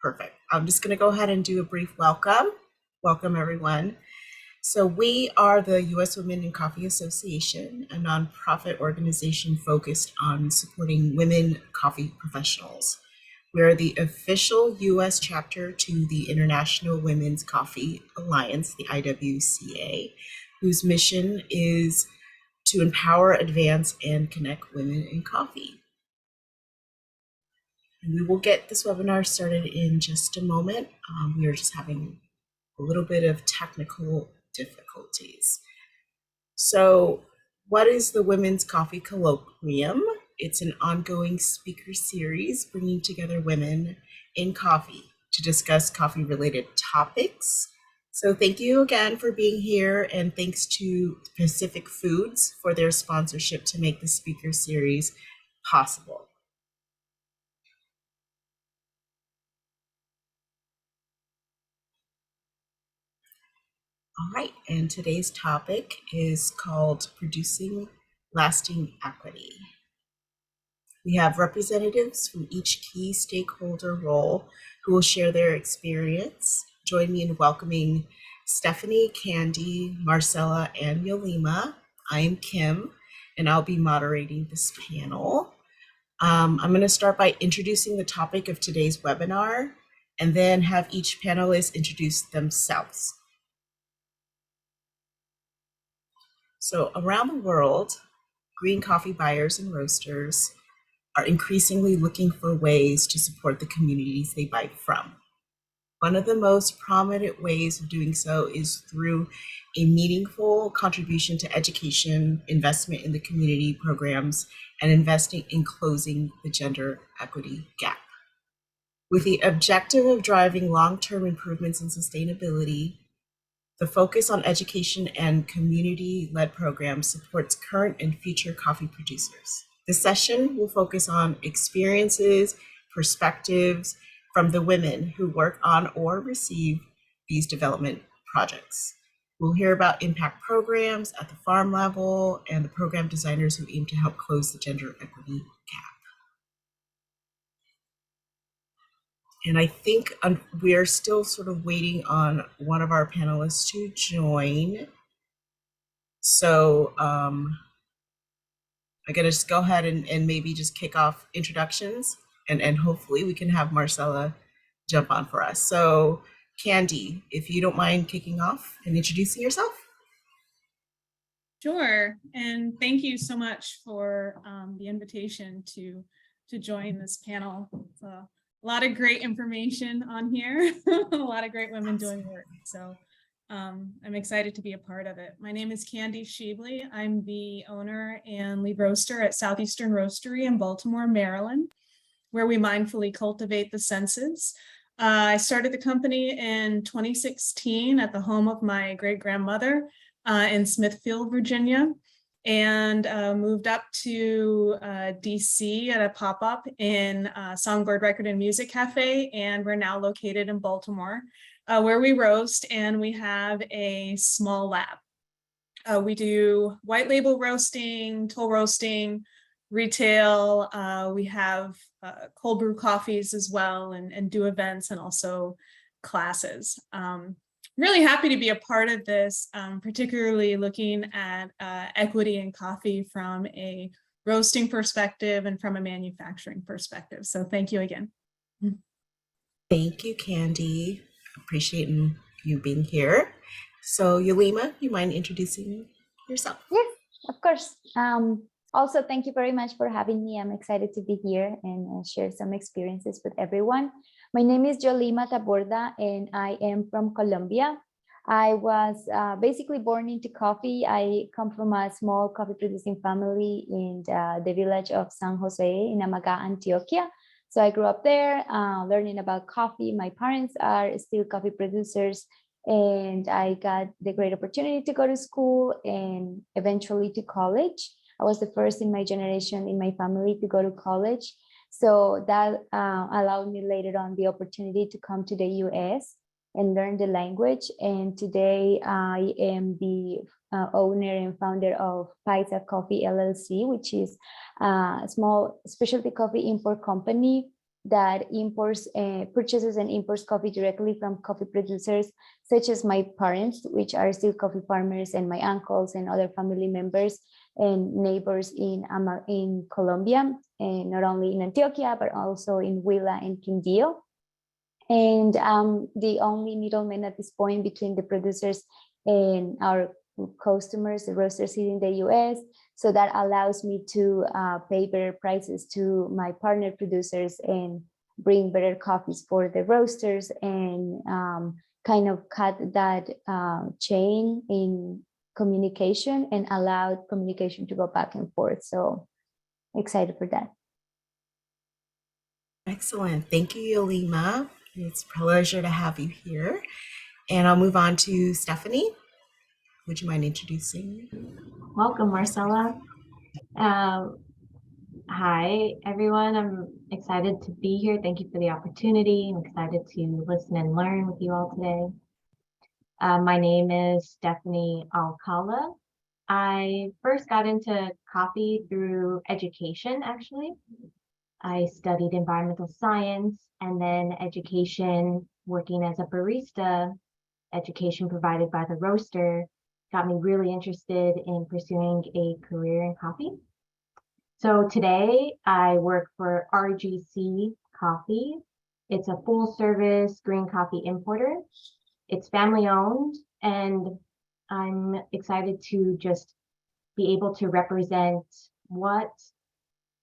Perfect. I'm just going to go ahead and do a brief welcome. Welcome, everyone. So we are the U.S. Women in Coffee Association, a nonprofit organization focused on supporting women coffee professionals. We are the official U.S. chapter to the International Women's Coffee Alliance, the IWCA, whose mission is to empower, advance, and connect women in coffee. And we will get this webinar started in just a moment. We are just having a little bit of technical difficulties. So what is the Women's Coffee Colloquium? It's an ongoing speaker series bringing together women in coffee to discuss coffee-related topics. So thank you again for being here, and thanks to Pacific Foods for their sponsorship to make the speaker series possible. All right, and today's topic is called Producing Lasting Equity. We have representatives from each key stakeholder role who will share their experience. Join me in welcoming Stephanie, Candy, Marcella, and Yolima. I am Kim, and I'll be moderating this panel. I'm going to start by introducing the topic of today's webinar, and then have each panelist introduce themselves. So around the world, green coffee buyers and roasters are increasingly looking for ways to support the communities they buy from. One of the most prominent ways of doing so is through a meaningful contribution to education, investment in the community programs, and investing in closing the gender equity gap. With the objective of driving long-term improvements in sustainability, the focus on education and community-led programs supports current and future coffee producers. This session will focus on experiences, perspectives from the women who work on or receive these development projects. We'll hear about impact programs at the farm level and the program designers who aim to help close the gender equity gap. And I think we are still sort of waiting on one of our panelists to join. So I'm gonna just go ahead and maybe just kick off introductions, and hopefully we can have Marcella jump on for us. So Candy, if you don't mind kicking off and introducing yourself. Sure, and thank you so much for the invitation to join this panel. It's a lot of great information on here, a lot of great women doing work. So I'm excited to be a part of it. My name is Candy Sheabley. I'm the owner and lead roaster at Southeastern Roastery in Baltimore, Maryland, where we mindfully cultivate the senses. I started the company in 2016 at the home of my great-grandmother in Smithfield, Virginia, and moved up to DC at a pop-up in Songbird Record and Music Cafe, and we're now located in Baltimore, where we roast, and we have a small lab. We do white label roasting, toll roasting, retail. We have cold brew coffees as well, and do events and also classes. Really happy to be a part of this, particularly looking at equity in coffee from a roasting perspective and from a manufacturing perspective. So thank you again. Thank you, Candy. Appreciating you being here. So Yolima, you mind introducing yourself? Yes, of course. Also, thank you very much for having me. I'm excited to be here and share some experiences with everyone. My name is Yolima Taborda, and I am from Colombia. I was basically born into coffee. I come from a small coffee producing family in the village of San Jose in Amaga, Antioquia. So I grew up there learning about coffee. My parents are still coffee producers, and I got the great opportunity to go to school and eventually to college. I was the first in my generation in my family to go to college. So that allowed me later on the opportunity to come to the US and learn the language. And today I am the owner and founder of Paisa Coffee LLC, which is a small specialty coffee import company that purchases and imports coffee directly from coffee producers, such as my parents, which are still coffee farmers, and my uncles and other family members and neighbors in Colombia, and not only in Antioquia, but also in Huila and Quindío. And the only middleman at this point between the producers and our customers, the roasters here in the US. So that allows me to pay better prices to my partner producers and bring better coffees for the roasters, and kind of cut that chain in communication and allow communication to go back and forth. So excited for that. Excellent. Thank you, Yolima. It's a pleasure to have you here. And I'll move on to Stephanie. Would you mind introducing? Welcome, Marcella. Hi, everyone. I'm excited to be here. Thank you for the opportunity. I'm excited to listen and learn with you all today. My name is Stephanie Alcala. I first got into coffee through education, actually. I studied environmental science and then education, working as a barista. Education provided by the roaster got me really interested in pursuing a career in coffee. So today I work for RGC Coffee. It's a full service green coffee importer. It's family owned, and I'm excited to just be able to represent what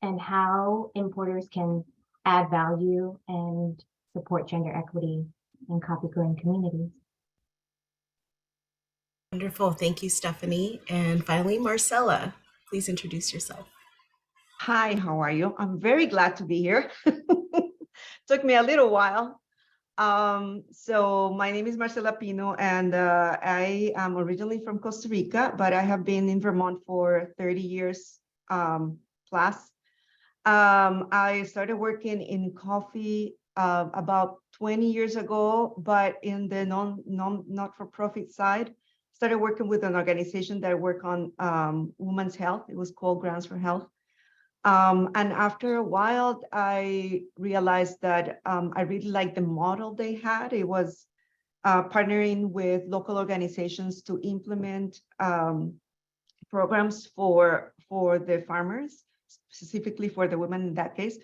and how importers can add value and support gender equity in coffee growing communities. Wonderful. Thank you, Stephanie. And finally, Marcella, please introduce yourself. Hi, how are you? I'm very glad to be here. Took me a little while. So my name is Marcela Pino, and I am originally from Costa Rica, but I have been in Vermont for 30 years plus. I started working in coffee about 20 years ago, but in the not-for-profit side. Started working with an organization that worked on women's health. It was called Grants for Health. And after a while, I realized that I really liked the model they had. It was partnering with local organizations to implement programs for the farmers, specifically for the women in that case.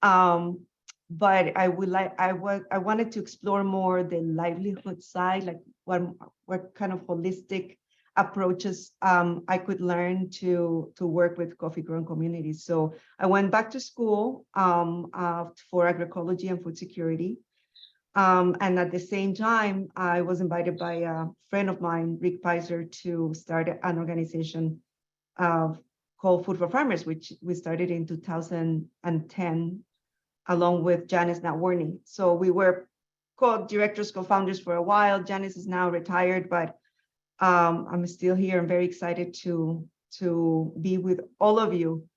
But I wanted to explore more the livelihood side, like what kind of holistic approaches I could learn to work with coffee growing communities. So I went back to school for agroecology and food security. And at the same time, I was invited by a friend of mine, Rick Pizer, to start an organization called Food for Farmers, which we started in 2010, along with Janice Nawarny. So we were co-directors, co-founders for a while. Janice is now retired, but I'm still here. I'm very excited to be with all of you.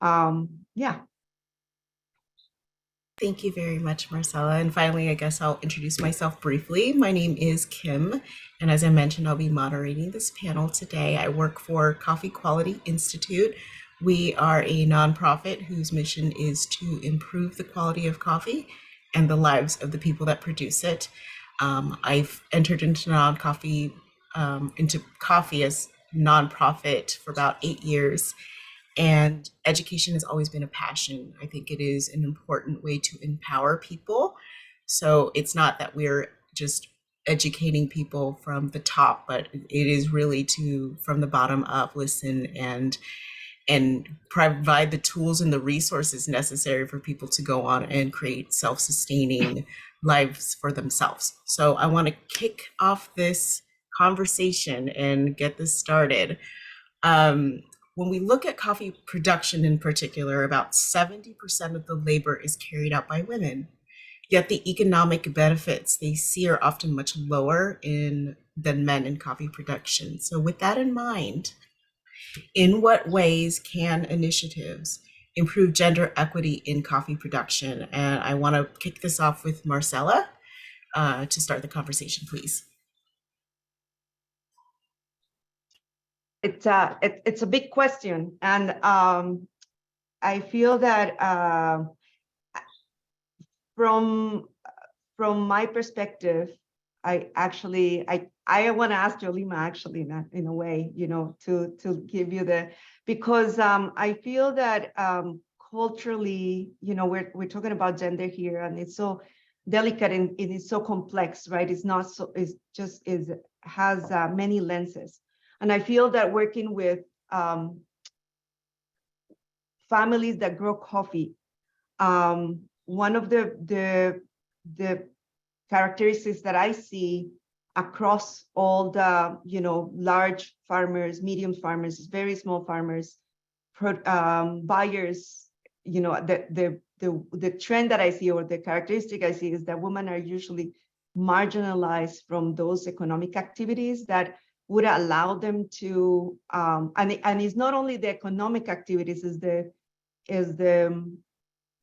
Yeah. Thank you very much, Marcella. And finally, I guess I'll introduce myself briefly. My name is Kim, and as I mentioned, I'll be moderating this panel today. I work for Coffee Quality Institute. We are a nonprofit whose mission is to improve the quality of coffee and the lives of the people that produce it. I've entered into coffee as nonprofit for about 8 years. And education has always been a passion. I think it is an important way to empower people. So it's not that we're just educating people from the top, but it is really to, from the bottom up, listen and provide the tools and the resources necessary for people to go on and create self-sustaining lives for themselves. So I want to kick off this conversation and get this started. When we look at coffee production in particular, about 70% of the labor is carried out by women. Yet the economic benefits they see are often much lower than men in coffee production. So with that in mind, in what ways can initiatives improve gender equity in coffee production? And I want to kick this off with Marcella to start the conversation, please. It's a big question, and I feel that from my perspective, I want to ask Jolima actually in a way, to give you because I feel that culturally, we're talking about gender here, and it's so delicate and it is so complex, right? It's not so, has many lenses. And I feel that working with families that grow coffee, one of the characteristics that I see across all the, large farmers, medium farmers, very small farmers, buyers, the trend that I see, or the characteristic I see, is that women are usually marginalized from those economic activities that would allow them to, and it's not only the economic activities, is the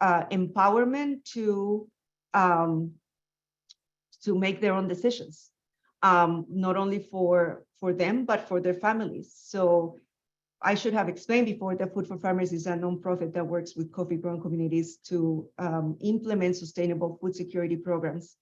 empowerment to make their own decisions, not only for them, but for their families. So I should have explained before that Food for Farmers is a nonprofit that works with coffee growing communities to implement sustainable food security programs.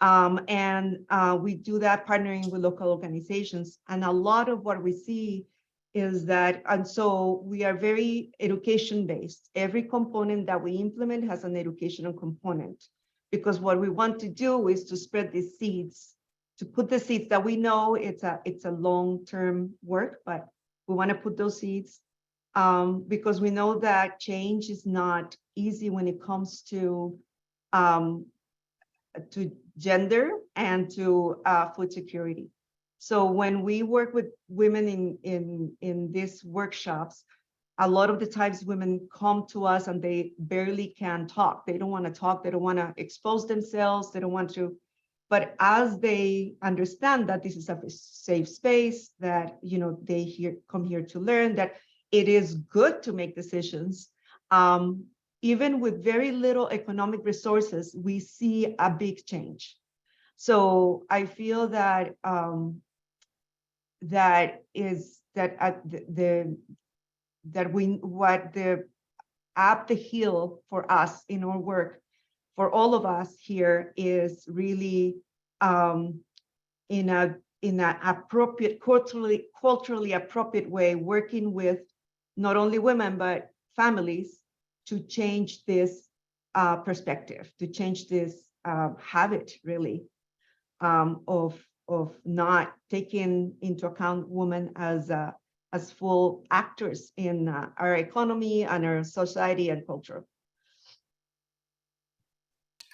We do that partnering with local organizations. And a lot of what we see is that, and so we are very education based. Every component that we implement has an educational component, because what we want to do is to spread these seeds, to put the seeds that we know it's a long-term work, but we want to put those seeds because we know that change is not easy when it comes to gender and to food security. So when we work with women in these workshops, a lot of the times women come to us and they barely can talk. They don't want to talk. They don't want to expose themselves. They don't want to. But as they understand that this is a safe space, that they come here to learn, that it is good to make decisions, even with very little economic resources, we see a big change. So I feel that what the up the hill for us in our work, for all of us here, is really in a appropriate, culturally appropriate way, working with not only women but families to change this perspective, to change this habit, really, of not taking into account women as full actors in our economy and our society and culture.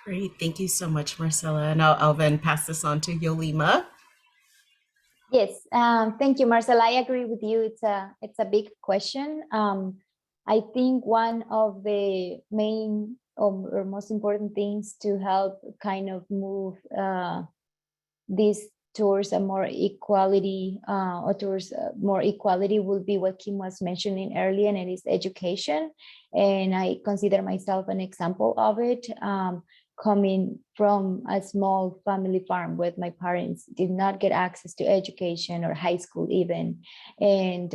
Great. Thank you so much, Marcela. And I'll then pass this on to Yolima. Yes, thank you, Marcela. I agree with you. It's a big question. I think one of the main or most important things to help kind of move this towards a more equality or towards more equality will be what Kim was mentioning earlier, and it is education. And I consider myself an example of it. Coming from a small family farm where my parents did not get access to education or high school even, and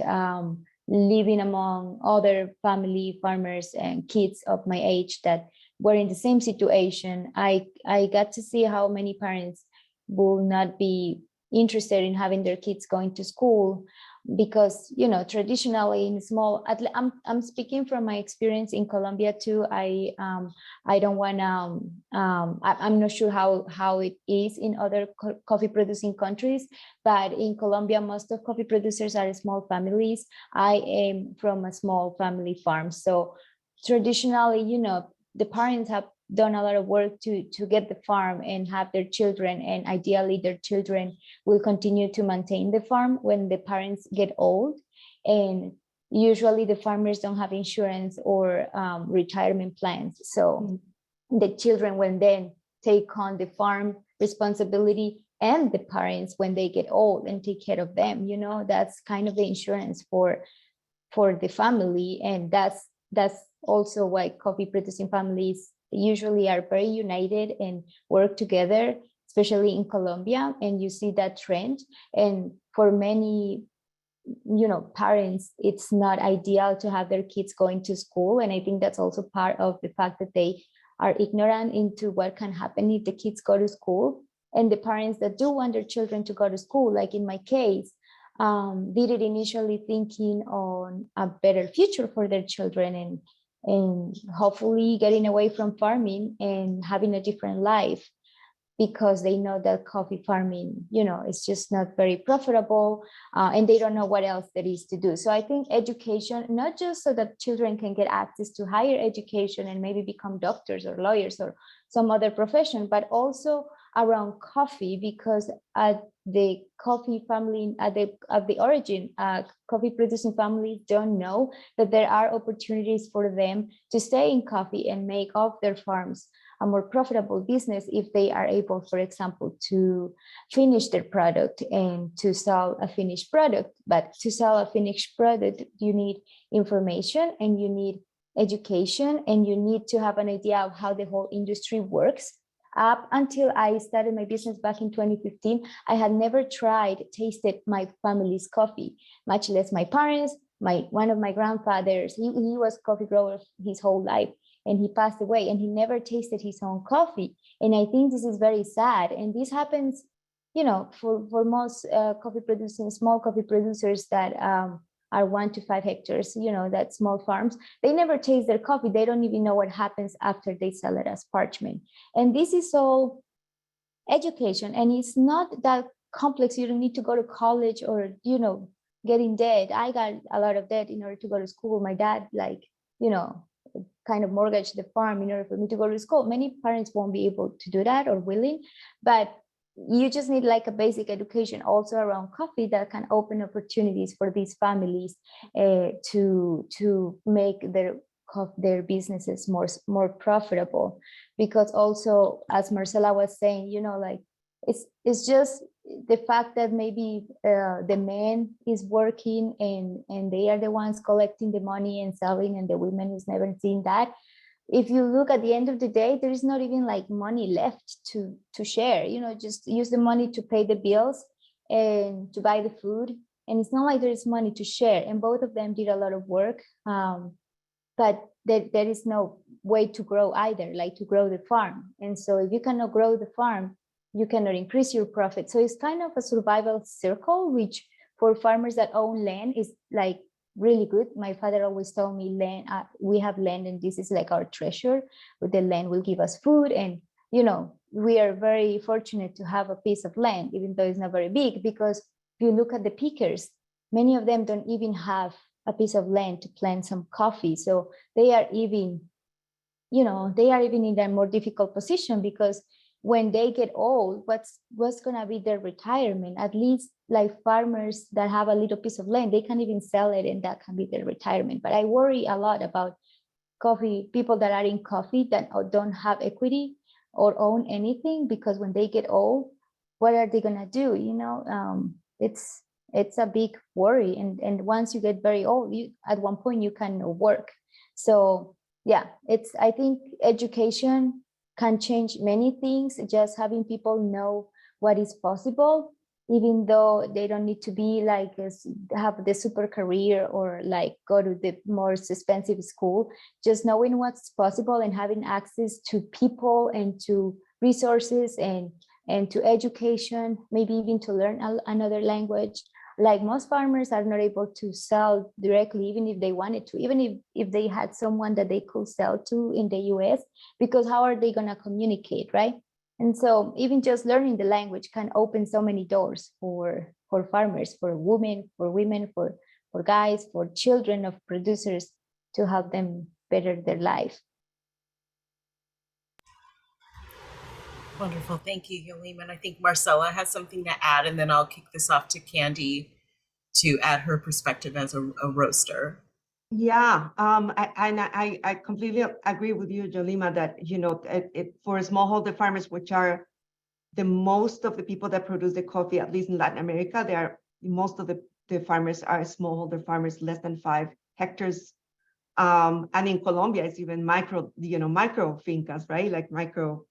living among other family farmers and kids of my age that were in the same situation, I got to see how many parents will not be interested in having their kids going to school because, traditionally in small, I'm speaking from my experience in Colombia too. I don't want to, I'm not sure how it is in other coffee producing countries, but in Colombia, most of coffee producers are small families. I am from a small family farm. So traditionally, the parents have done a lot of work to get the farm and have their children, and ideally their children will continue to maintain the farm when the parents get old. And usually the farmers don't have insurance or retirement plans, so the children will then take on the farm responsibility, and the parents, when they get old, and take care of them. That's kind of the insurance for the family. And that's also why coffee producing families usually are very united and work together, especially in Colombia. And you see that trend. And for many, parents, it's not ideal to have their kids going to school. And I think that's also part of the fact that they are ignorant into what can happen if the kids go to school. And the parents that do want their children to go to school, like in my case, did it initially thinking on a better future for their children and hopefully getting away from farming and having a different life, because they know that coffee farming, is just not very profitable, and they don't know what else there is to do. So I think education, not just so that children can get access to higher education and maybe become doctors or lawyers or some other profession, but also around coffee, because at the coffee family, at the origin, coffee producing families don't know that there are opportunities for them to stay in coffee and make of their farms a more profitable business if they are able, for example, to finish their product and to sell a finished product. But to sell a finished product, you need information and you need education and you need to have an idea of how the whole industry works. Up until I started my business back in 2015, I had never tasted my family's coffee, much less my parents. One of my grandfathers, he was coffee grower his whole life, and he passed away and he never tasted his own coffee. And I think this is very sad. And this happens, for most small coffee producers that are 1 to 5 hectares, that small farms, they never taste their coffee. They don't even know what happens after they sell it as parchment. And this is all education, and it's not that complex. You don't need to go to college or, get in debt. I got a lot of debt in order to go to school. My dad, kind of mortgaged the farm in order for me to go to school. Many parents won't be able to do that or willing, but you just need like a basic education also around coffee that can open opportunities for these families to make their businesses more profitable. Because also, as Marcela was saying, it's just the fact that maybe the man is working and they are the ones collecting the money and selling, and the women is never seen that. If you look at the end of the day, there is not even like money left to share. Just use the money to pay the bills and to buy the food, and it's not like there is money to share. And both of them did a lot of work, but there is no way to grow either, like to grow the farm. And so if you cannot grow the farm, you cannot increase your profit. So it's kind of a survival circle, which for farmers that own land is like really good. My father always told me, land, we have land and this is like our treasure. But the land will give us food. And, we are very fortunate to have a piece of land, even though it's not very big, because if you look at the pickers, many of them don't even have a piece of land to plant some coffee. So they are even in a more difficult position, because when they get old, what's going to be their retirement? At least like farmers that have a little piece of land, they can even sell it and that can be their retirement. But I worry a lot about people that are in coffee that don't have equity or own anything, because when they get old, what are they going to do? It's a big worry. And once you get very old, at one point you can work. So yeah, I think education can change many things. Just having people know what is possible, even though they don't need to be like have the super career or like go to the more expensive school. Just knowing what's possible and having access to people and to resources and to education, maybe even to learn another language. Like most farmers are not able to sell directly, even if they wanted to, even if they had someone that they could sell to in the US, because how are they going to communicate, right? And so even just learning the language can open so many doors for farmers, for women, for guys, for children of producers, to help them better their life. Wonderful. Thank you, Yolima. And I think Marcela has something to add, and then I'll kick this off to Candy to add her perspective as a roaster. Yeah, I completely agree with you, Jolima, that, for smallholder farmers, which are the most of the people that produce the coffee, at least in Latin America, most of the farmers are smallholder farmers, less than 5 hectares. And in Colombia, it's even micro fincas, right? Like micro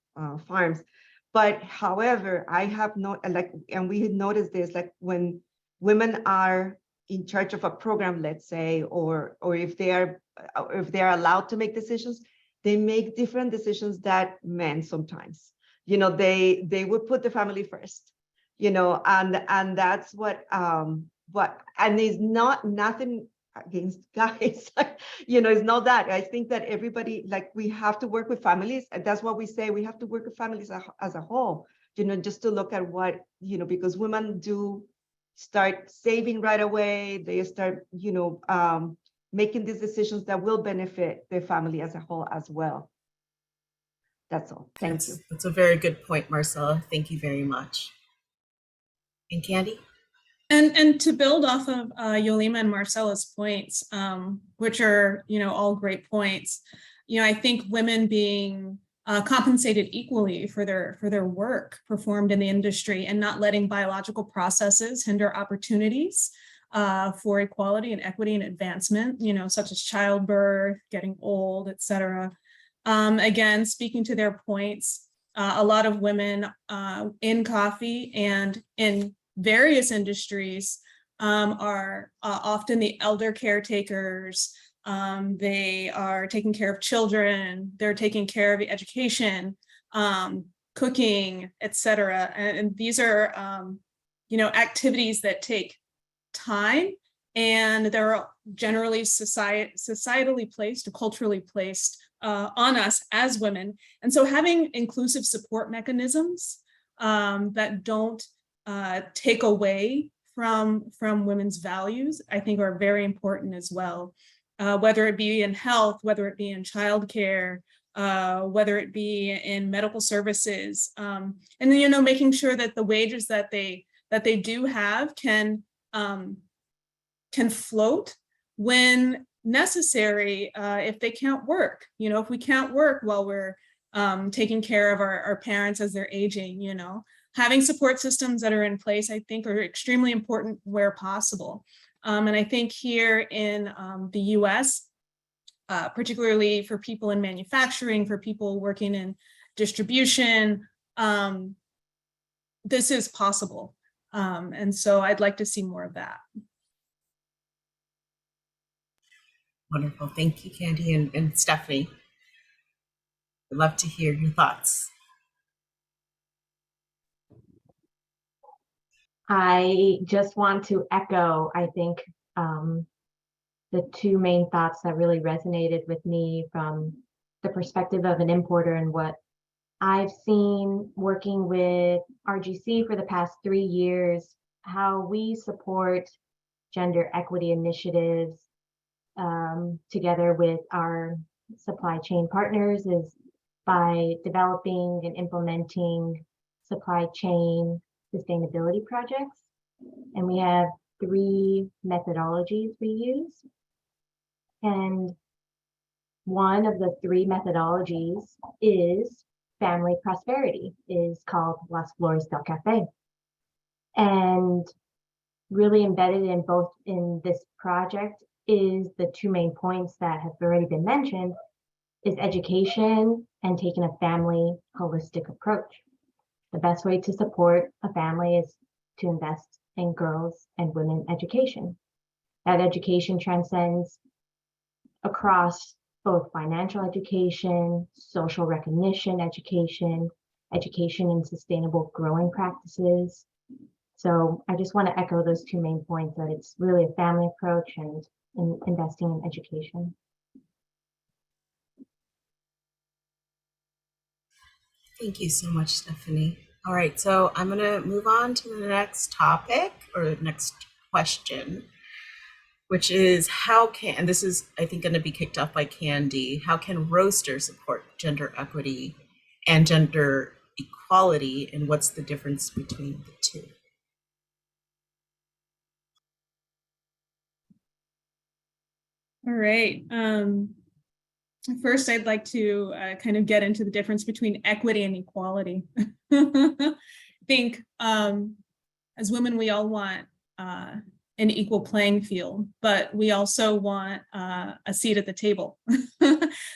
farms. But however, and we had noticed this, like when women are in charge of a program, let's say, or if they are allowed to make decisions, they make different decisions that men sometimes. They would put the family first, and that's what and it's not nothing against guys. It's not that. I think that everybody, like, we have to work with families, and that's what we say, we have to work with families as a whole, just to look at what, because women do start saving right away. They start, making these decisions that will benefit their family as a whole as well. That's all. Thank you. That's a very good point, Marcella. Thank you very much. And Candy? And to build off of Yolima and Marcella's points, which are, all great points, I think women being compensated equally for their work performed in the industry and not letting biological processes hinder opportunities for equality and equity and advancement, such as childbirth, getting old, etc. Again, speaking to their points, a lot of women in coffee and in various industries are often the elder caretakers. They are taking care of children. They're taking care of the education, cooking, etc. And these are, activities that take time, and they're generally societally placed or culturally placed on us as women. And so having inclusive support mechanisms that don't take away from women's values, I think, are very important as well. Whether it be in health, whether it be in childcare, whether it be in medical services, and making sure that the wages that they do have can float when necessary, if they can't work. If we can't work while we're taking care of our parents as they're aging, having support systems that are in place, I think, are extremely important where possible. And I think here in the US, particularly for people in manufacturing, for people working in distribution, this is possible. And so I'd like to see more of that. Wonderful. Thank you, Candy and Stephanie. I'd love to hear your thoughts. I just want to echo, I think, the two main thoughts that really resonated with me from the perspective of an importer and what I've seen working with RGC for the past 3 years, how we support gender equity initiatives together with our supply chain partners is by developing and implementing supply chain sustainability projects. And we have 3 methodologies we use. And one of the 3 methodologies is family prosperity, is called Las Flores del Café. And really embedded in both in this project is the 2 main points that have already been mentioned, is education and taking a family holistic approach. The best way to support a family is to invest in girls and women education. That education transcends across both financial education, social recognition education, education in sustainable growing practices. So I just want to echo those 2 main points, that it's really a family approach and investing in education. Thank you so much, Stephanie. All right, so I'm going to move on to the next topic or the next question, which is and this is, I think, going to be kicked off by Candy, how can roasters support gender equity and gender equality, and what's the difference between the two? All right. First, I'd like to kind of get into the difference between equity and equality. I think as women, we all want an equal playing field, but we also want a seat at the table,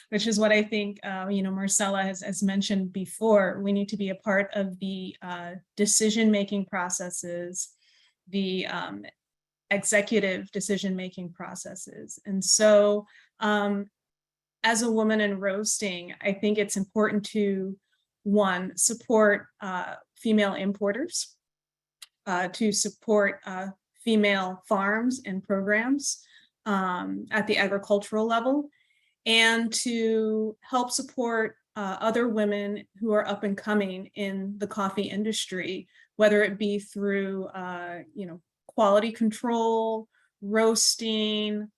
which is what I think, Marcella has mentioned before. We need to be a part of the decision-making processes, the executive decision-making processes. And so as a woman in roasting, I think it's important to, one, support female importers, to support female farms and programs at the agricultural level, and to help support other women who are up and coming in the coffee industry, whether it be through quality control, roasting,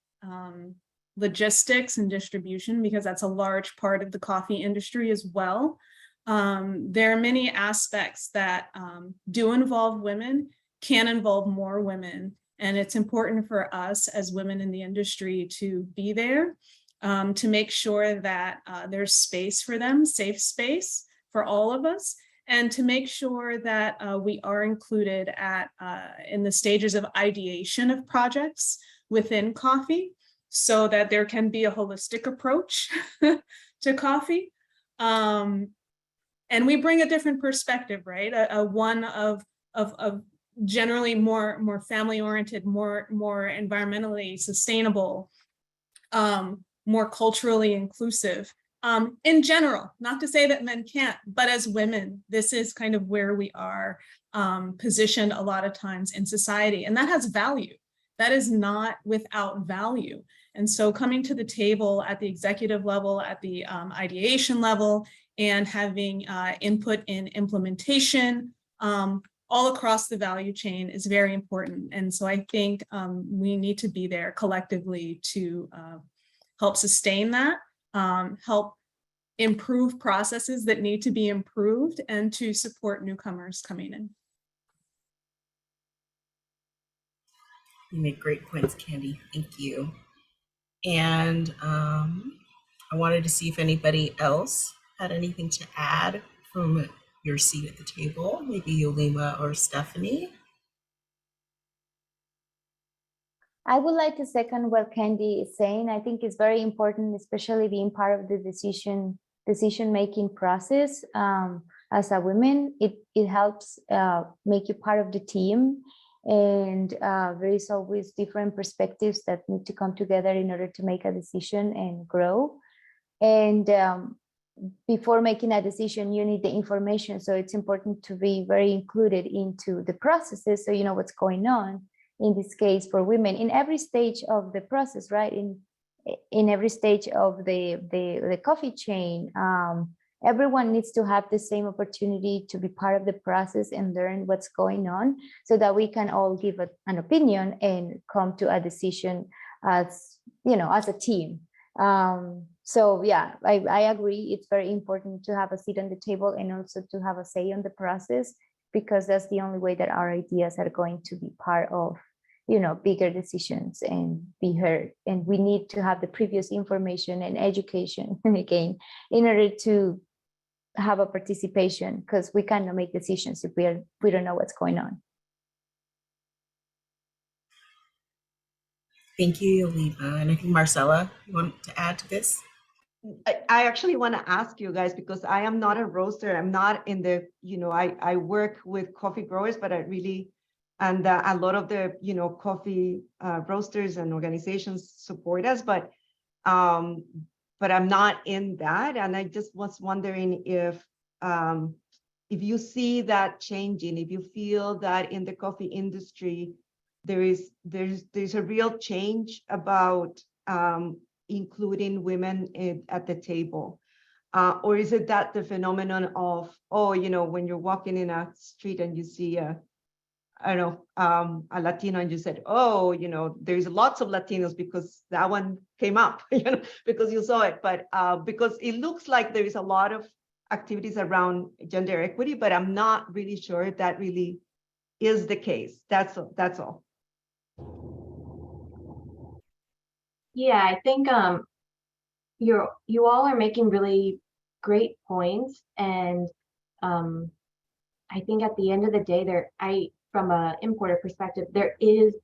logistics and distribution, because that's a large part of the coffee industry as well. There are many aspects that do involve women, can involve more women, and it's important for us as women in the industry to be there, to make sure that there's space for them, safe space for all of us, and to make sure that we are included in the stages of ideation of projects within coffee, so that there can be a holistic approach to coffee. And we bring a different perspective, right? One of generally more family-oriented, more environmentally sustainable, more culturally inclusive. In general, not to say that men can't, but as women, this is kind of where we are positioned a lot of times in society, and that has value. That is not without value. And so coming to the table at the executive level, at the ideation level, and having input in implementation all across the value chain is very important. And so I think we need to be there collectively to help sustain that, help improve processes that need to be improved, and to support newcomers coming in. You make great points, Candy. Thank you. And I wanted to see if anybody else had anything to add from your seat at the table, maybe Yolima or Stephanie. I would like to second what Candy is saying. I think it's very important, especially being part of the decision-making process. As a woman, it helps make you part of the team. And there is always different perspectives that need to come together in order to make a decision and grow. And before making a decision, you need the information. So it's important to be very included into the processes, so you know what's going on. In this case, for women, in every stage of the process, right? In every stage of the coffee chain, everyone needs to have the same opportunity to be part of the process and learn what's going on, so that we can all give an opinion and come to a decision as a team. So yeah, I agree. It's very important to have a seat on the table and also to have a say on the process, because that's the only way that our ideas are going to be part of bigger decisions and be heard. And we need to have the previous information and education again in order to have a participation, because we cannot make decisions if we don't know what's going on. Thank you, Yolima. And I think Marcella, you want to add to this? I actually want to ask you guys, because I am not a roaster. I'm not in the, I work with coffee growers, but and a lot of the, coffee roasters and organizations support us, but I'm not in that. And I just was wondering if you see that changing, if you feel that in the coffee industry, there's a real change about including women at the table, or is it that the phenomenon of, when you're walking in a street and you see a Latino, and you said, there's lots of Latinos because that one came up, because you saw it, but because it looks like there is a lot of activities around gender equity, but I'm not really sure if that really is the case. That's all. Yeah, I think you all are making really great points, and I think at the end of the day, from an importer perspective, there is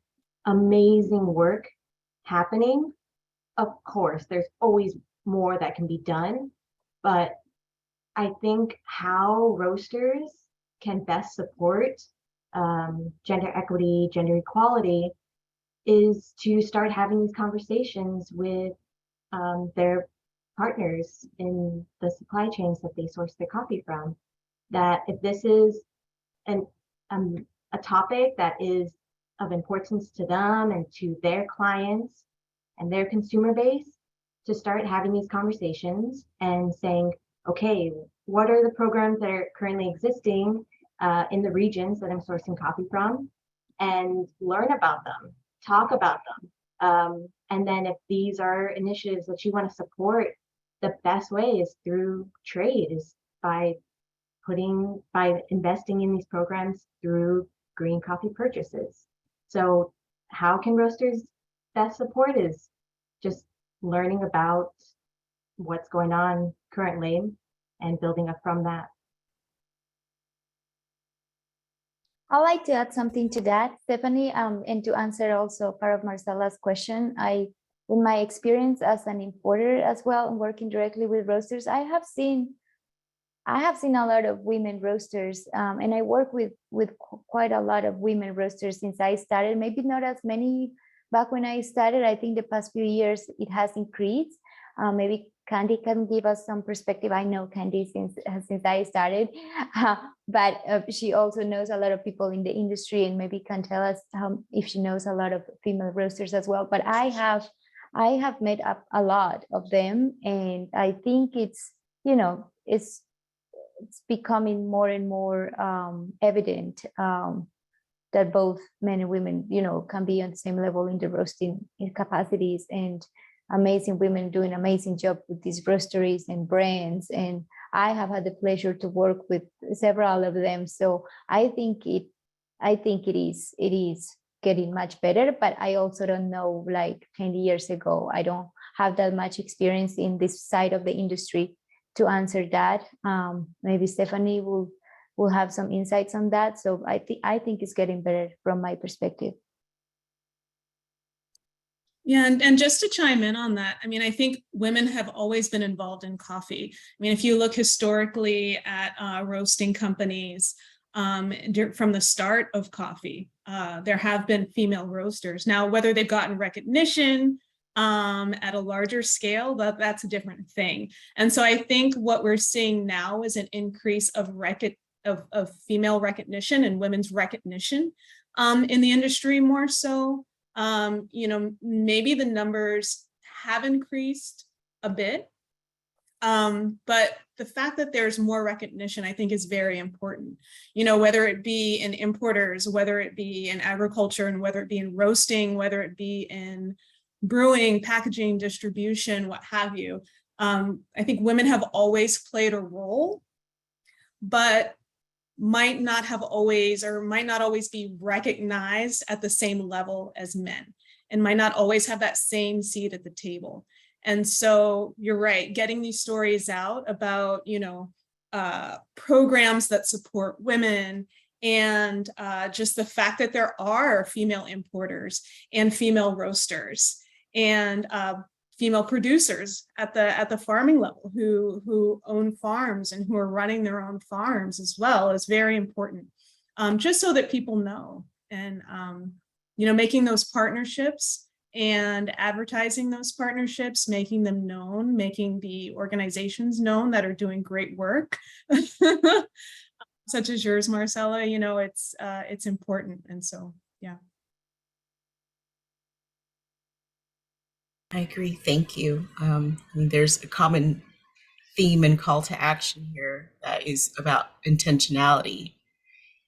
amazing work happening. Of course, there's always more that can be done, but I think how roasters can best support gender equity, gender equality, is to start having these conversations with their partners in the supply chains that they source their coffee from, that if this is an a topic that is of importance to them and to their clients and their consumer base, to start having these conversations and saying, okay, what are the programs that are currently existing in the regions that I'm sourcing coffee from, and learn about them, talk about them. And then if these are initiatives that you want to support, the best way is through trade, is by investing in these programs through green coffee purchases. So how can roasters best support is just learning about what's going on currently and building up from that. I'd like to add something to that, Stephanie, and to answer also part of Marcela's question. In my experience as an importer as well, and working directly with roasters, I have seen a lot of women roasters, and I work with quite a lot of women roasters since I started. Maybe not as many back when I started. I think the past few years it has increased. Maybe Candy can give us some perspective. I know Candy since I started, but she also knows a lot of people in the industry, and maybe can tell us if she knows a lot of female roasters as well. But I have met up a lot of them, and I think it's becoming more and more evident that both men and women, can be on the same level in the roasting capacities, and amazing women doing amazing job with these roasteries and brands. And I have had the pleasure to work with several of them. So I think it is getting much better, but I also don't know, like 10 years ago, I don't have that much experience in this side of the industry to answer that. Maybe Stephanie will have some insights on that. So I think it's getting better from my perspective. Yeah, and just to chime in on that, I mean, I think women have always been involved in coffee. I mean, if you look historically at roasting companies from the start of coffee, there have been female roasters. Now, whether they've gotten recognition at a larger scale, that's a different thing. And so I think what we're seeing now is an increase of female recognition and women's recognition in the industry more so. Maybe the numbers have increased a bit, but the fact that there's more recognition, I think, is very important. Whether it be in importers, whether it be in agriculture, and whether it be in roasting, whether it be in brewing, packaging, distribution, what have you. I think women have always played a role, but might not always be recognized at the same level as men, and might not always have that same seat at the table. And so you're right, getting these stories out about, programs that support women, and just the fact that there are female importers and female roasters and female producers at the farming level who own farms and who are running their own farms as well is very important, just so that people know. And making those partnerships and advertising those partnerships, making them known, making the organizations known that are doing great work such as yours, Marcela, it's important. And so yeah. I agree. Thank you. There's a common theme and call to action here that is about intentionality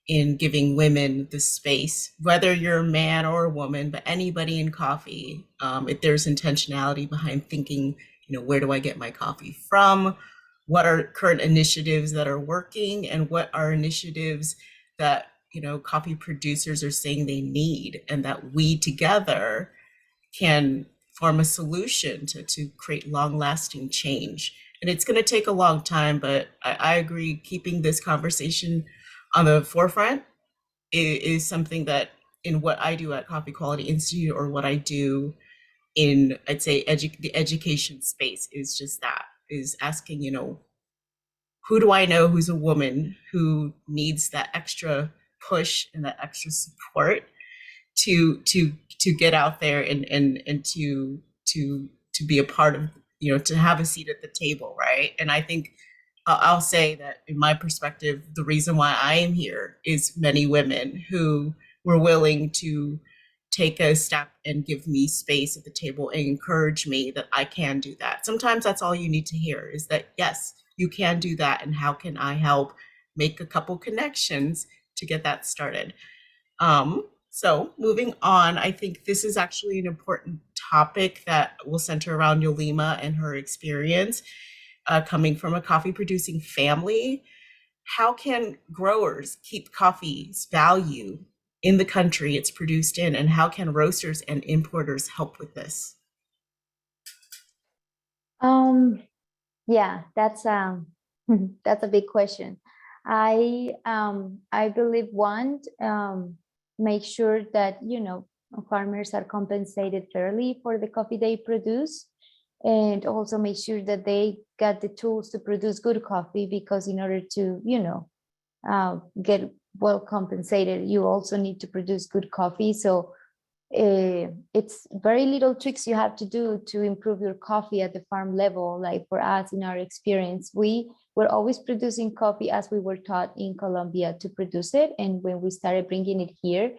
in giving women the space, whether you're a man or a woman, but anybody in coffee, if there's intentionality behind thinking, where do I get my coffee from? What are current initiatives that are working, and what are initiatives that, coffee producers are saying they need, and that we together can form a solution to create long-lasting change. And it's going to take a long time, but I agree, keeping this conversation on the forefront is something that, in what I do at Coffee Quality Institute, or what I do in, I'd say, the education space, is just that, is asking, who do I know who's a woman who needs that extra push and that extra support to get out there and to be a part of to have a seat at the table, right? And I think I'll say that in my perspective, the reason why I am here is many women who were willing to take a step and give me space at the table and encourage me that I can do that. Sometimes that's all you need to hear is that, yes, you can do that. And how can I help make a couple connections to get that started? So moving on, I think this is actually an important topic that will center around Yolima and her experience coming from a coffee producing family. How can growers keep coffee's value in the country it's produced in, and how can roasters and importers help with this? Yeah, that's that's a big question. I believe one, make sure that farmers are compensated fairly for the coffee they produce, and also make sure that they got the tools to produce good coffee, because in order to get well compensated, you also need to produce good coffee. So it's very little tricks you have to do to improve your coffee at the farm level. Like for us, in our experience, we were always producing coffee as we were taught in Colombia to produce it. And when we started bringing it here,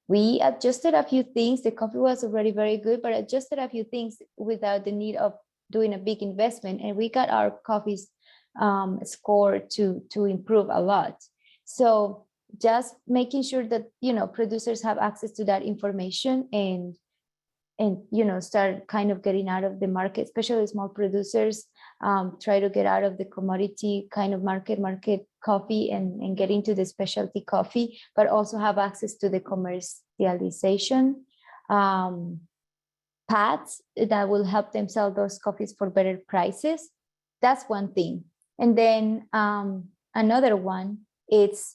we adjusted a few things. The coffee was already very good, but adjusted a few things without the need of doing a big investment. And we got our coffee's score to improve a lot. So just making sure that producers have access to that information, and start kind of getting out of the market, especially small producers, try to get out of the commodity kind of market coffee, and get into the specialty coffee, but also have access to the commercialization paths that will help them sell those coffees for better prices. That's one thing. And then another one, it's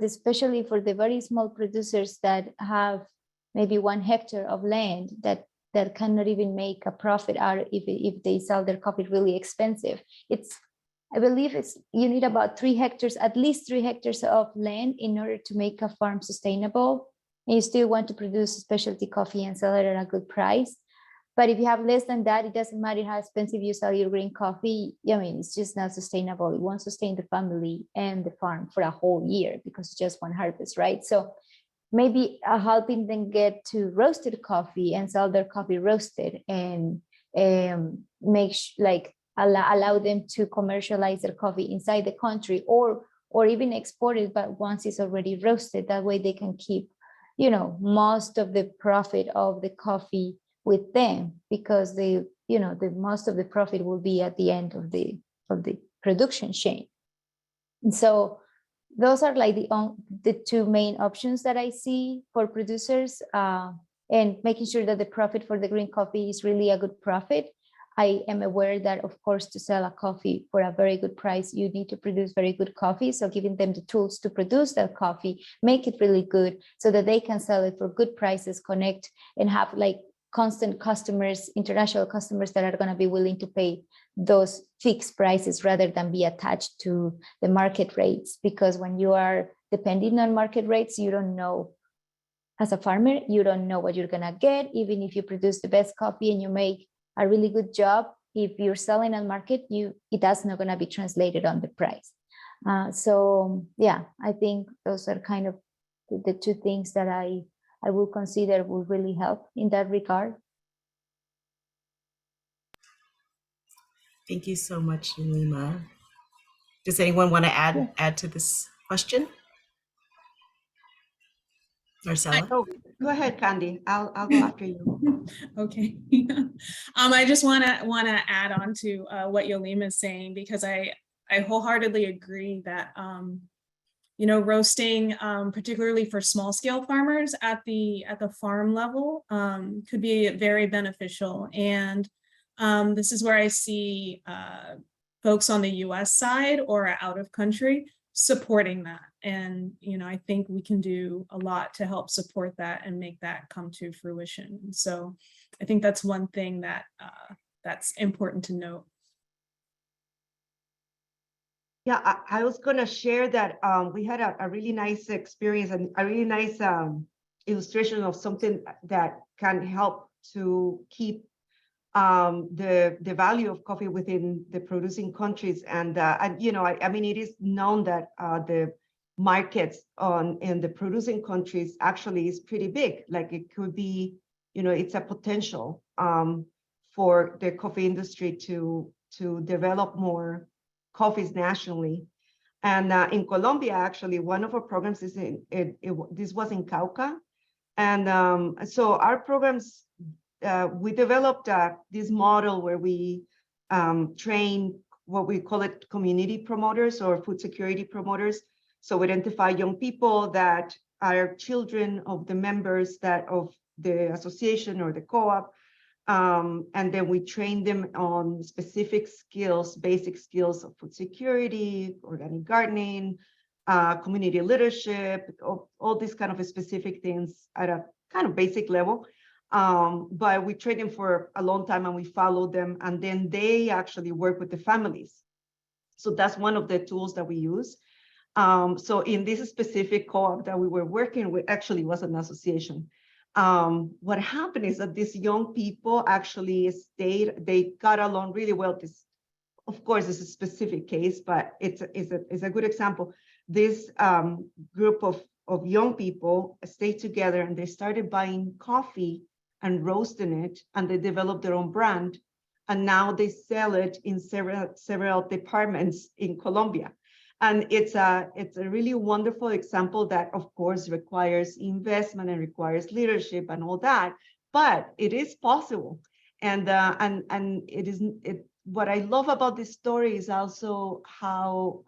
especially for the very small producers that have maybe 1 hectare of land that cannot even make a profit out of if they sell their coffee really expensive. I believe you need about 3 hectares, at least 3 hectares of land in order to make a farm sustainable. And you still want to produce specialty coffee and sell it at a good price. But if you have less than that, it doesn't matter how expensive you sell your green coffee. I mean, it's just not sustainable. It won't sustain the family and the farm for a whole year, because it's just one harvest, right? So maybe helping them get to roasted coffee and sell their coffee roasted, and allow them to commercialize their coffee inside the country, or even export it, but once it's already roasted, that way they can keep most of the profit of the coffee with them, because the most of the profit will be at the end of the production chain. And so those are like the 2 main options that I see for producers, and making sure that the profit for the green coffee is really a good profit. I am aware that, of course, to sell a coffee for a very good price, you need to produce very good coffee. So giving them the tools to produce that coffee, make it really good so that they can sell it for good prices, connect, and have like constant customers, international customers that are going to be willing to pay those fixed prices rather than be attached to the market rates. Because when you are depending on market rates, you don't know, as a farmer, you don't know what you're going to get. Even if you produce the best coffee and you make a really good job, if you're selling on market, that's not going to be translated on the price. So yeah, I think those are kind of the 2 things that I will consider will really help in that regard. Thank you so much, Yolima. Does anyone want to add to this question? Marcella? Oh, go ahead, Candy. I'll go after you. Okay. I just want to add on to what Yolima is saying, because I wholeheartedly agree that roasting, particularly for small scale farmers at the farm level, could be very beneficial. And this is where I see folks on the US side or out of country supporting that. And, I think we can do a lot to help support that and make that come to fruition. And so I think that's one thing that that's important to note. Yeah, I was going to share that we had a really nice experience and a really nice illustration of something that can help to keep the value of coffee within the producing countries. And you know, I mean, it is known that the markets in the producing countries actually is pretty big. Like it could be, you know, it's a potential for the coffee industry to develop more coffees nationally. And in Colombia, actually, one of our programs is this was in Cauca. And so our programs, we developed this model where we train what we call it community promoters or food security promoters. So we identify young people that are children of the members of the association or the co-op. And then we train them on specific skills, basic skills of food security, organic gardening, community leadership, all these kind of specific things at a kind of basic level. But we train them for a long time and we follow them, and then they actually work with the families. So that's one of the tools that we use. So in this specific co-op that we were working with, actually was an association. What happened is that these young people actually they got along really well. This, of course, is a specific case, but it's a good example. This group of young people stayed together and they started buying coffee and roasting it, and they developed their own brand. And now they sell it in several departments in Colombia. And it's a really wonderful example that, of course, requires investment and requires leadership and all that, but it is possible. And what I love about this story is also how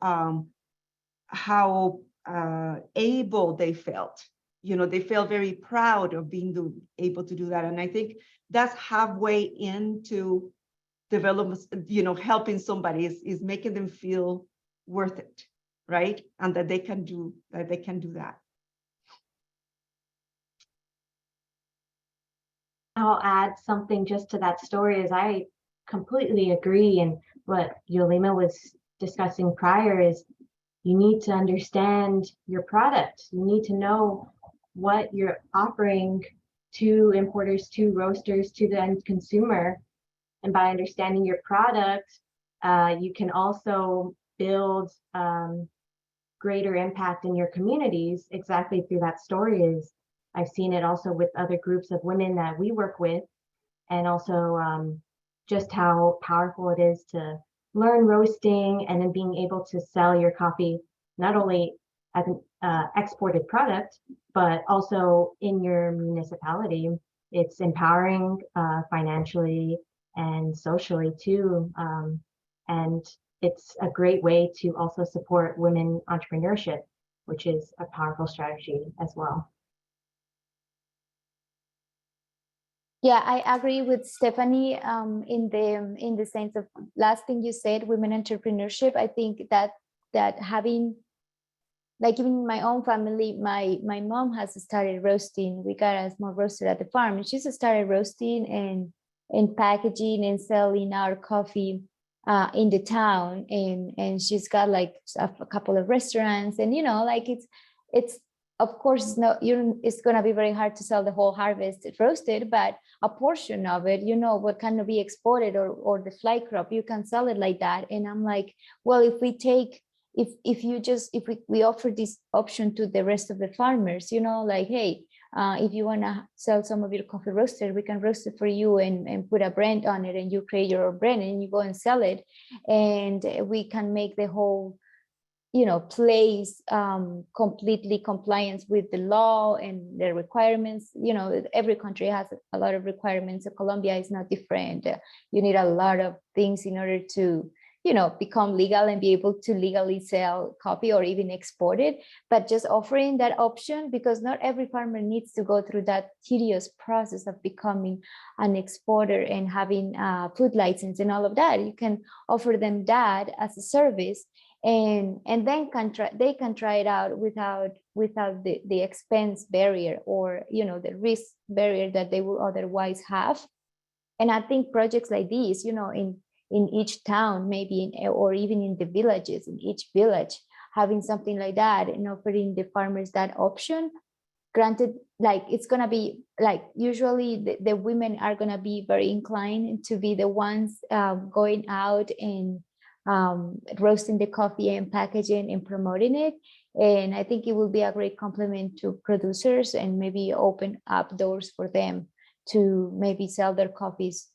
able they felt. You know, they felt very proud of being able to do that. And I think that's halfway into development, you know, helping somebody is making them feel worth it, right? And that they can do that. I'll add something just to that story, as I completely agree. And what Yolima was discussing prior is you need to understand your product. You need to know what you're offering to importers, to roasters, to the end consumer. And by understanding your product, you can also build greater impact in your communities. Exactly through that story is I've seen it also with other groups of women that we work with, and also just how powerful it is to learn roasting and then being able to sell your coffee not only as an exported product, but also in your municipality. It's empowering financially and socially too. And it's a great way to also support women entrepreneurship, which is a powerful strategy as well. Yeah, I agree with Stephanie in the sense of last thing you said, women entrepreneurship. I think that having, like even in my own family, my mom has started roasting. We got a small roaster at the farm, and she's started roasting and packaging and selling our coffee in the town, and she's got like a couple of restaurants, and you know, like it's of course it's gonna be very hard to sell the whole harvest roasted, but a portion of it, you know, what can be exported or the fly crop, you can sell it like that. And I'm like, well, if we offer this option to the rest of the farmers, you know, like, hey, if you want to sell some of your coffee roasted, we can roast it for you and put a brand on it, and you create your own brand and you go and sell it, and we can make the whole, you know, place completely compliance with the law and the requirements. You know, every country has a lot of requirements. So Colombia is not different. You need a lot of things in order to, you know, become legal and be able to legally sell coffee or even export it. But just offering that option, because not every farmer needs to go through that tedious process of becoming an exporter and having a food license and all of that. You can offer them that as a service, and then they can try it out without the expense barrier or, you know, the risk barrier that they will otherwise have. And I think projects like these, you know, in each town, maybe or even in the villages, in each village, having something like that and offering the farmers that option granted, like it's gonna be like usually the women are gonna be very inclined to be the ones going out and roasting the coffee and packaging and promoting it. And I think it will be a great compliment to producers and maybe open up doors for them to maybe sell their coffees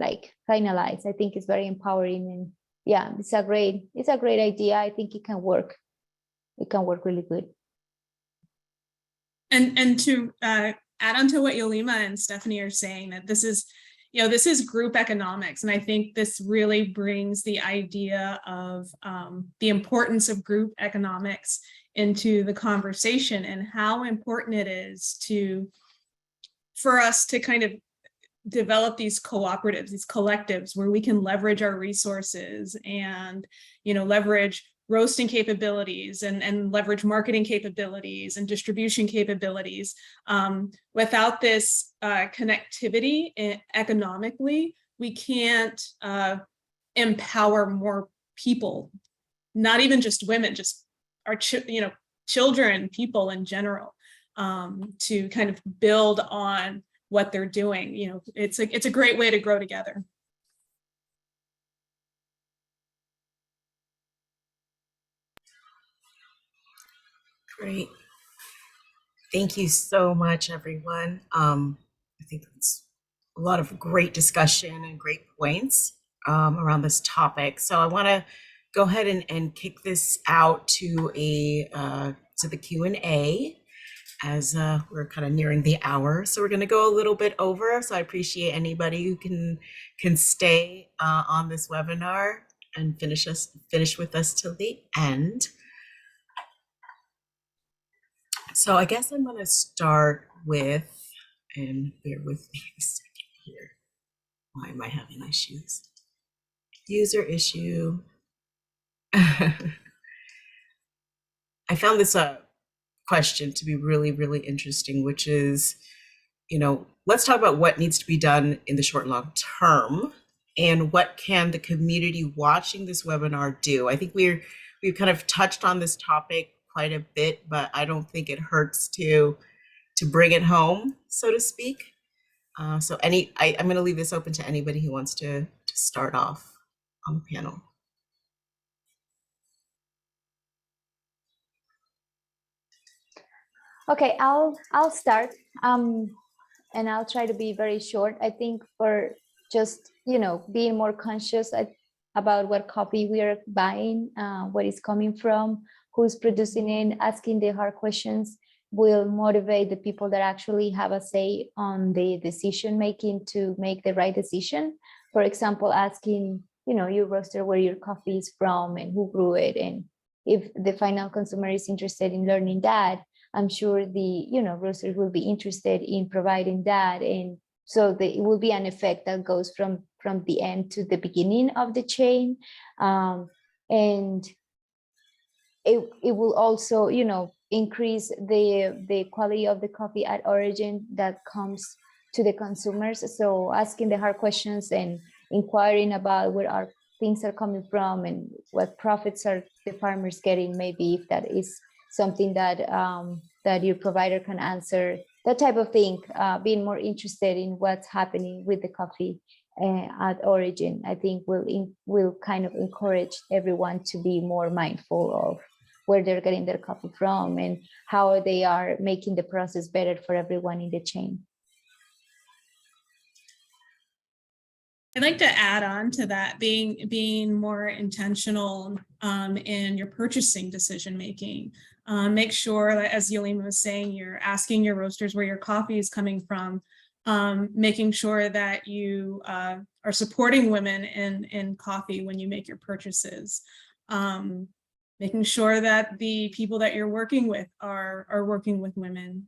like finalized. I think it's very empowering, and yeah, it's a great idea. I think it can work. It can work really good. And to add on to what Yolima and Stephanie are saying, that this is, this is group economics. And I think this really brings the idea of the importance of group economics into the conversation, and how important it is for us to kind of develop these cooperatives, these collectives, where we can leverage our resources and, leverage roasting capabilities and leverage marketing capabilities and distribution capabilities. Without this connectivity economically, we can't empower more people, not even just women, just our children, people in general, to kind of build on what they're doing. It's a great way to grow together. Great. Thank you so much, everyone. I think it's a lot of great discussion and great points around this topic. So I want to go ahead and kick this out to the Q&A, as we're kind of nearing the hour. So we're going to go a little bit over. So I appreciate anybody who can stay on this webinar and finish with us till the end. So I guess I'm going to start with, and bear with me a second here. Why am I having issues? User issue. I found this question to be really, really interesting, which is, let's talk about what needs to be done in the short and long term, and what can the community watching this webinar do? I think we've kind of touched on this topic quite a bit, but I don't think it hurts to bring it home, so to speak. So I'm going to leave this open to anybody who wants to start off on the panel. Okay, I'll start, and I'll try to be very short. I think for just being more conscious about what coffee we are buying, where it's coming from, who's producing it, asking the hard questions will motivate the people that actually have a say on the decision making to make the right decision. For example, asking your roaster where your coffee is from and who grew it, and if the final consumer is interested in learning that, I'm sure the roasters will be interested in providing that, and so it will be an effect that goes from the end to the beginning of the chain, and it will also increase the quality of the coffee at origin that comes to the consumers. So asking the hard questions and inquiring about where our things are coming from and what profits are the farmers getting, maybe if that is something that that your provider can answer, that type of thing. Being more interested in what's happening with the coffee at origin, I think will kind of encourage everyone to be more mindful of where they're getting their coffee from and how they are making the process better for everyone in the chain. I'd like to add on to that, being more intentional in your purchasing decision making. Make sure that, as Yolima was saying, you're asking your roasters where your coffee is coming from, making sure that you are supporting women in coffee when you make your purchases, making sure that the people that you're working with are working with women,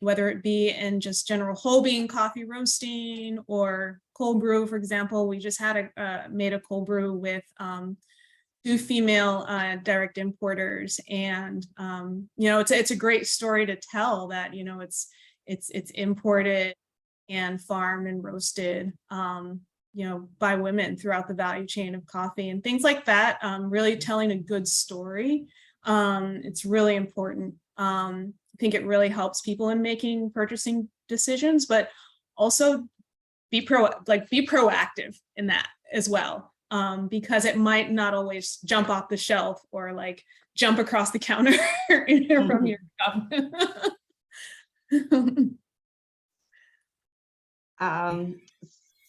whether it be in just general whole bean coffee roasting or cold brew. For example, we just had made a cold brew with 2 female direct importers, and it's a great story to tell that it's imported and farmed and roasted by women throughout the value chain of coffee and things like that. Really telling a good story. It's really important think it really helps people in making purchasing decisions, but also be proactive in that as well, because it might not always jump off the shelf or like jump across the counter from your cup.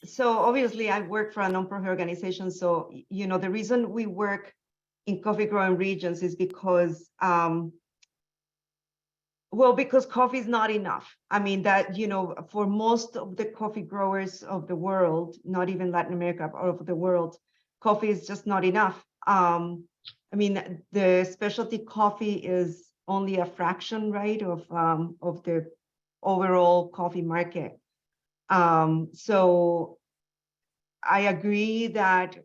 So obviously I work for a nonprofit organization. So, you know, the reason we work in coffee growing regions is because, well, because coffee is not enough. I mean, that, you know, for most of the coffee growers of the world, not even Latin America, but all over the world, coffee is just not enough. I mean, the specialty coffee is only a fraction, right, of the overall coffee market. So I agree that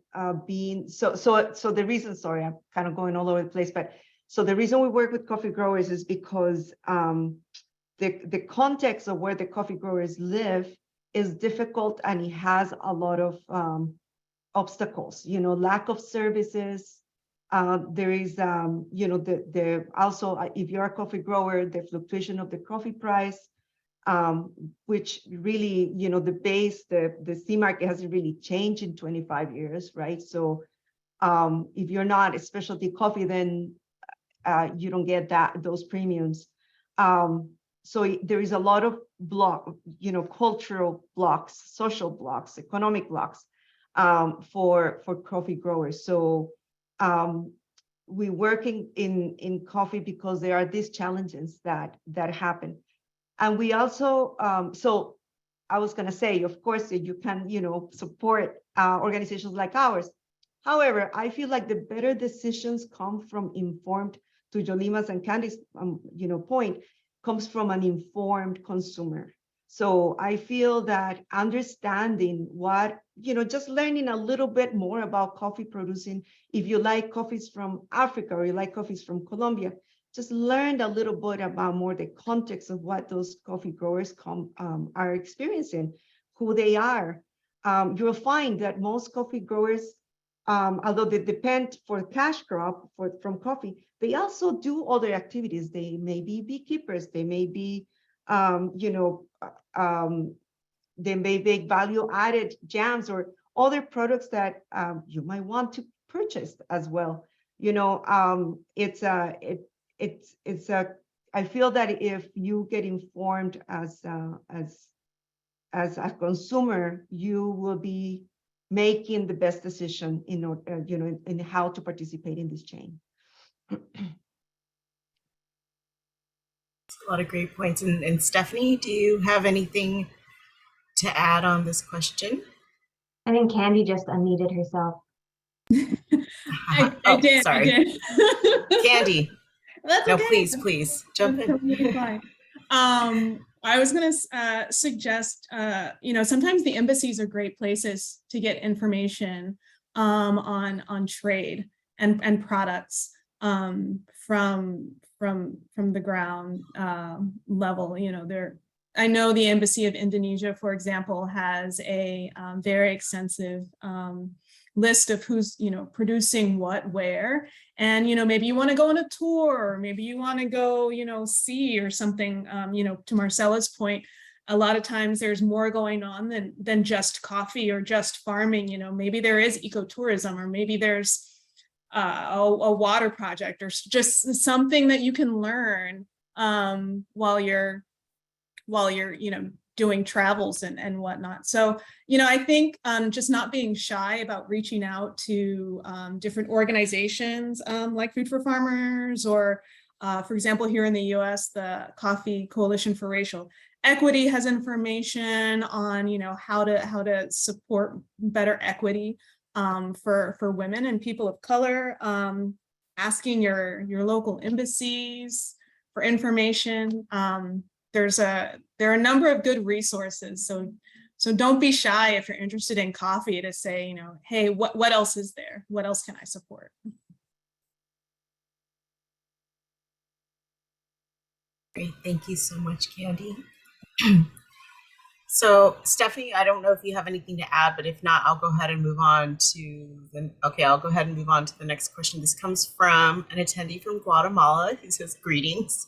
so the reason, sorry, I'm kind of going all over the place, but so the reason we work with coffee growers is because the context of where the coffee growers live is difficult, and it has a lot of obstacles, you know, lack of services. There is, you know, the also, if you're a coffee grower, the fluctuation of the coffee price, which really, you know, the C market hasn't really changed in 25 years, right? So if you're not a specialty coffee, then you don't get those premiums. So there is a lot of cultural blocks, social blocks, economic blocks for coffee growers. So we working in coffee because there are these challenges that happen. And we also, so I was going to say, of course, you can, you know, support organizations like ours. However, I feel like the better decisions come from informed, to Jolima's and Candy's, you know, point, comes from an informed consumer. So I feel that understanding what, you know, just learning a little bit more about coffee producing, if you like coffees from Africa or you like coffees from Colombia, just learned a little bit about more the context of what those coffee growers are experiencing, who they are. You'll find that most coffee growers, although they depend for cash crop from coffee, they also do other activities. They may be beekeepers. They may be, you know, they may make value-added jams or other products that you might want to purchase as well. You know, I feel that if you get informed as a consumer, you will be making the best decision in order, you know, in how to participate in this chain. A lot of great points. And Stephanie, do you have anything to add on this question? I think Candy just unmuted herself. I did. Sorry. I did. Candy. That's No, okay. please jump That's totally in. fine. I was going to suggest, you know, sometimes the embassies are great places to get information on trade and products from the ground level. You know, I know the Embassy of Indonesia, for example, has a very extensive list of who's, you know, producing what where. And, you know, maybe you want to go on a tour, or maybe you want to go, you know, see or something. You know, to Marcela's point, a lot of times there's more going on than just coffee or just farming. You know, maybe there is ecotourism, or maybe there's a water project, or just something that you can learn while you're, you know, doing travels and whatnot. So, you know, I think just not being shy about reaching out to different organizations like Food for Farmers, or for example, here in the US, the Coffee Coalition for Racial Equity has information on, you know, how to support better equity for women and people of color. Asking your local embassies for information. There are a number of good resources. So don't be shy if you're interested in coffee to say, you know, hey, what else is there? What else can I support? Great, thank you so much, Candy. So Stephanie, I don't know if you have anything to add, but if not, I'll go ahead and move on to the next question. This comes from an attendee from Guatemala who says, greetings.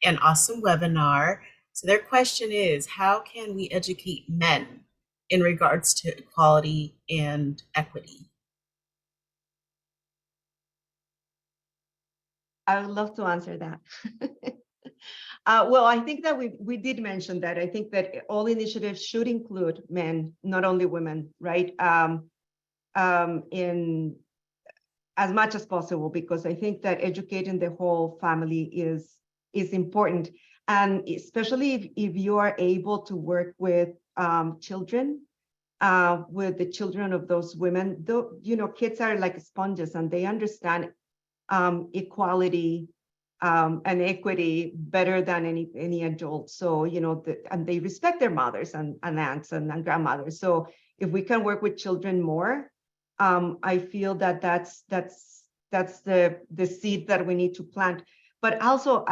an awesome webinar. So their question is, how can we educate men in regards to equality and equity? I would love to answer that. Well, I think that we did mention that. I think that all initiatives should include men, not only women, right? In as much as possible, because I think that educating the whole family is important, and especially if you are able to work with children, with the children of those women. Though, you know, kids are like sponges, and they understand equality and equity better than any adult. So, you know, and they respect their mothers and aunts and grandmothers. So if we can work with children more, I feel that that's the seed that we need to plant. But also,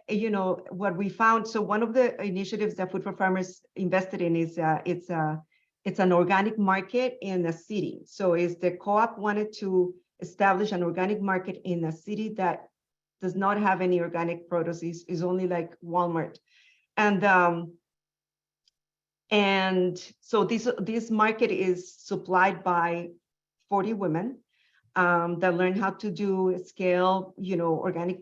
you know, what we found. So one of the initiatives that Food for Farmers invested in is it's an organic market in a city. So is the co-op wanted to establish an organic market in a city that does not have any organic produce, is only like Walmart. And so this market is supplied by 40 women that learn how to do scale, you know, organic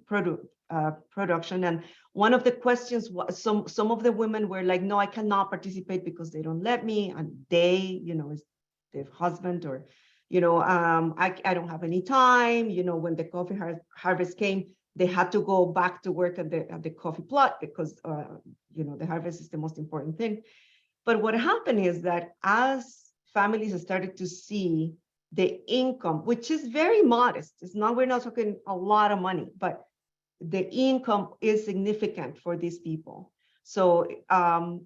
production. And one of the questions was, some of the women were like, no, I cannot participate because they don't let me. And they, you know, is their husband, or, you know, I don't have any time. You know, when the coffee harvest came, they had to go back to work at the coffee plot because, you know, the harvest is the most important thing. But what happened is that as families started to see the income, which is very modest, we're not talking a lot of money, but the income is significant for these people. So,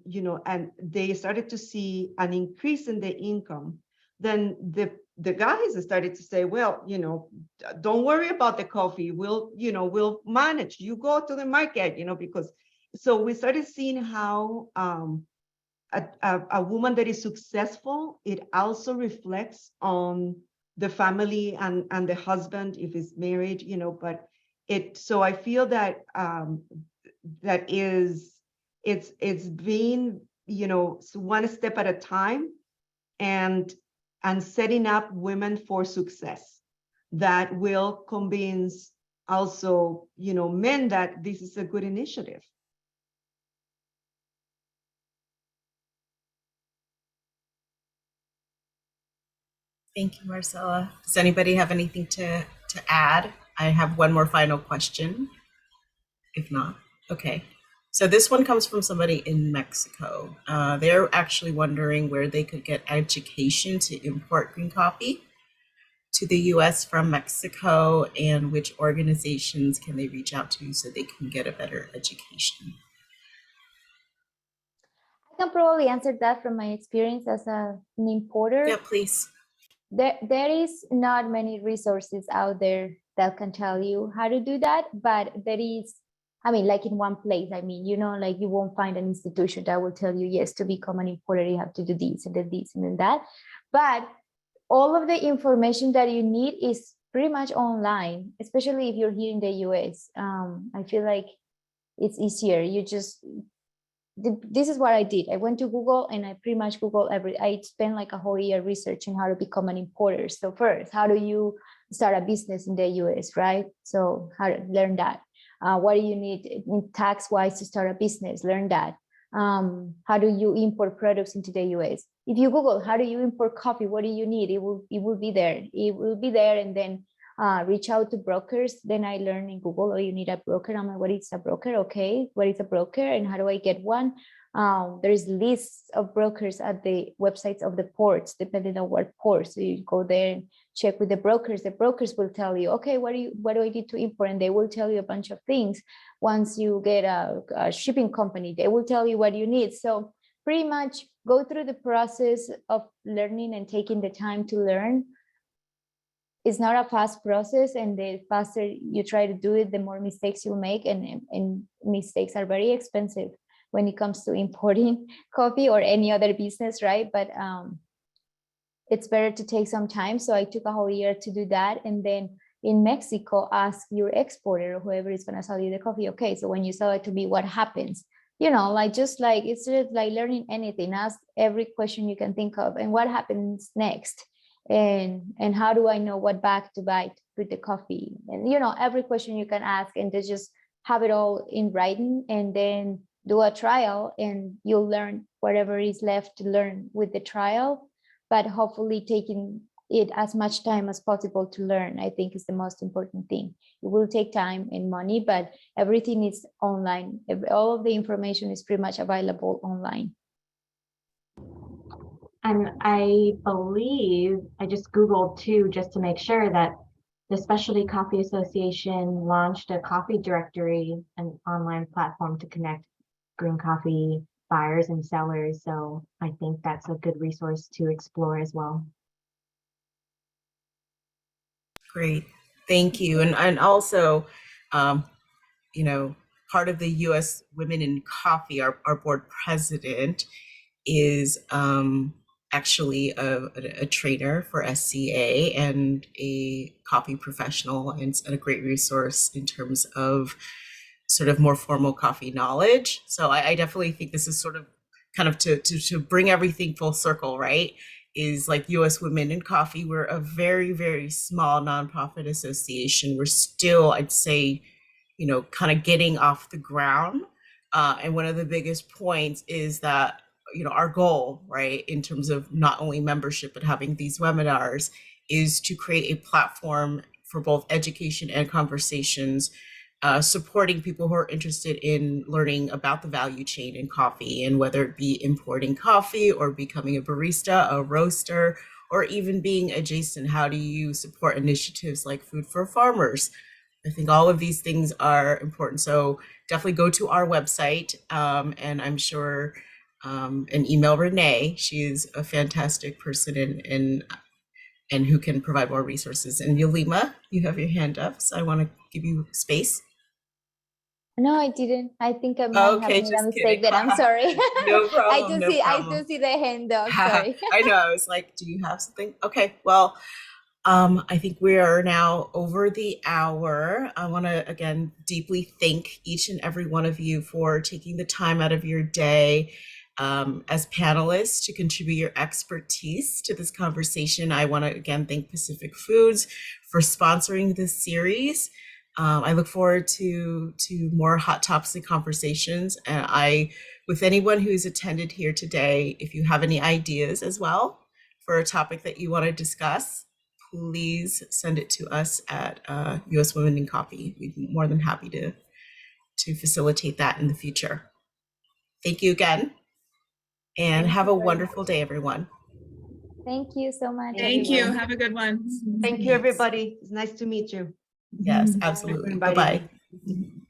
you know, and they started to see an increase in the income. Then the guys started to say, well, you know, don't worry about the coffee. We'll manage. You go to the market, you know, because so we started seeing how a woman that is successful, it also reflects on the family and the husband if he's married, you know. But so I feel that it's being, you know, one step at a time, and setting up women for success that will convince also, you know, men that this is a good initiative. Thank you, Marcela. Does anybody have anything to add? I have one more final question. If not, okay. So this one comes from somebody in Mexico. They're actually wondering where they could get education to import green coffee to the US from Mexico, and which organizations can they reach out to so they can get a better education? I can probably answer that from my experience as an importer. Yeah, please. There is not many resources out there that can tell you how to do that, but there is, I mean, like in one place, I mean, you know, like you won't find an institution that will tell you, yes, to become an importer, you have to do this and then this and then that. But all of the information that you need is pretty much online, especially if you're here in the US. I feel like it's easier. You just, this is what I did. I went to Google and I pretty much Google I spent like a whole year researching how to become an importer. So first, how do you start a business in the US, right? So how to learn that. What do you need tax-wise to start a business? Learn that. How do you import products into the US? If you Google, how do you import coffee? What do you need? It will be there. It will be there, and then reach out to brokers. Then I learned in Google, oh, you need a broker. I'm like, what is a broker? Okay, what is a broker and how do I get one? There's lists of brokers at the websites of the ports, depending on what port. So you go there and check with the brokers. The brokers will tell you, okay, what do I need to import? And they will tell you a bunch of things. Once you get a shipping company, they will tell you what you need. So pretty much go through the process of learning and taking the time to learn. It's not a fast process, and the faster you try to do it, the more mistakes you'll make, and mistakes are very expensive when it comes to importing coffee or any other business, right? But it's better to take some time. So I took a whole year to do that, and then in Mexico, ask your exporter or whoever is going to sell you the coffee, okay, so when you sell it to me, what happens? You know, like just like it's just like learning anything. Ask every question you can think of, and what happens next, and how do I know what bag to buy to put the coffee? And you know, every question you can ask, and to just have it all in writing, and then do a trial, and you'll learn whatever is left to learn with the trial. But hopefully, taking it as much time as possible to learn, I think, is the most important thing. It will take time and money, but everything is online. All of the information is pretty much available online. And I believe, I just Googled too, just to make sure, that the Specialty Coffee Association launched a coffee directory, an online platform to connect green coffee buyers and sellers. So I think that's a good resource to explore as well. Great, thank you. And also, you know, part of the U.S. Women in Coffee, our board president is actually a trainer for SCA and a coffee professional, and a great resource in terms of sort of more formal coffee knowledge. So I definitely think this is sort of kind of to bring everything full circle, right? Is like U.S. Women in Coffee. We're a very, very small nonprofit association. We're still, I'd say, you know, kind of getting off the ground. And one of the biggest points is that, you know, our goal, right, in terms of not only membership, but having these webinars, is to create a platform for both education and conversations, supporting people who are interested in learning about the value chain in coffee, and whether it be importing coffee or becoming a barista, a roaster, or even being adjacent. How do you support initiatives like Food for Farmers? I think all of these things are important. So definitely go to our website, and I'm sure, and email Renee. She is a fantastic person and who can provide more resources. And Yolima, you have your hand up, so I want to give you space. No, I didn't. I think I might have Okay, made a just mistake kidding. there. I'm sorry. No problem, I do no see. I problem. do see the hand up. Sorry. I know. I was like, do you have something? Okay. Well, I think we are now over the hour. I want to again deeply thank each and every one of you for taking the time out of your day as panelists to contribute your expertise to this conversation. I want to again thank Pacific Foods for sponsoring this series. I look forward to more hot topics and conversations. And with anyone who's attended here today, if you have any ideas as well for a topic that you want to discuss, please send it to us at US Women in Coffee. We'd be more than happy to facilitate that in the future. Thank you again, and have a wonderful day, everyone. Thank you so much. Thank you. everyone. Have a good one. Thank you, everybody. It's nice to meet you. Yes, absolutely. Inviting me. Bye-bye.